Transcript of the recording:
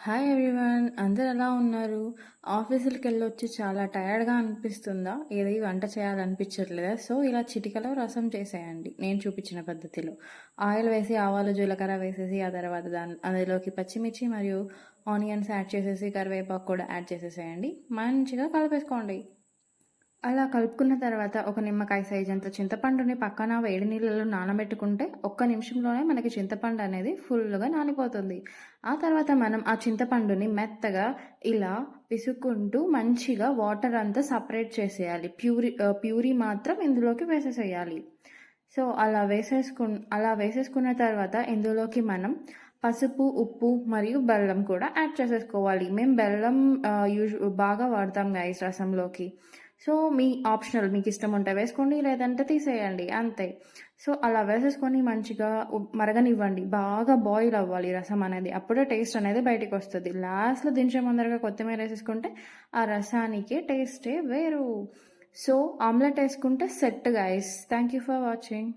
Hi everyone, అందరు ఎలా ఉన్నారు? ఆఫీసులకి వెళ్ళొచ్చి చాలా టైర్డ్గా అనిపిస్తుందా? ఏది వంట చేయాలనిపించట్లేదా? సో ఇలా చిటికలో రసం చేసేయండి నేను చూపించిన పద్ధతిలో. ఆయిల్ వేసి ఆవాలు జీలకర్ర వేసేసి ఆ తర్వాత అందులోకి పచ్చిమిర్చి మరియు ఆనియన్స్ యాడ్ చేసేసి కరివేపాకు కూడా యాడ్ చేసేసేయండి. మంచిగా కలిపేసుకోండి. అలా కలుపుకున్న తర్వాత ఒక నిమ్మకాయ సైజ్ అంత చింతపండుని పక్కన వేడి నీళ్ళలో నానబెట్టుకుంటే ఒక్క నిమిషంలోనే మనకి చింతపండు అనేది ఫుల్గా నానిపోతుంది. ఆ తర్వాత మనం ఆ చింతపండుని మెత్తగా ఇలా పిసుక్కుంటూ మంచిగా వాటర్ అంతా సపరేట్ చేసేయాలి. ప్యూరీ మాత్రం ఇందులోకి వేసేసేయాలి. సో అలా వేసేసుకున్న తర్వాత ఇందులోకి మనం పసుపు, ఉప్పు మరియు బెల్లం కూడా యాడ్ చేసేసుకోవాలి. మేము బెల్లం బాగా వాడతాం గైస్ రసంలోకి. సో మీ ఆప్షనల్, మీకు ఇష్టం ఉంటే వేసుకోండి, లేదంటే తీసేయండి అంతే. సో అలా వేసేసుకొని మంచిగా మరగనివ్వండి. బాగా బాయిల్ అవ్వాలి రసం అనేది, అప్పుడే టేస్ట్ అనేది బయటికి వస్తుంది. లాస్ట్లో దించే ముందరగా కొత్తిమీర వేసేసుకుంటే ఆ రసానికి టేస్టే వేరు. సో ఆమ్లెట్ వేసుకుంటే set guys. Thank you for watching.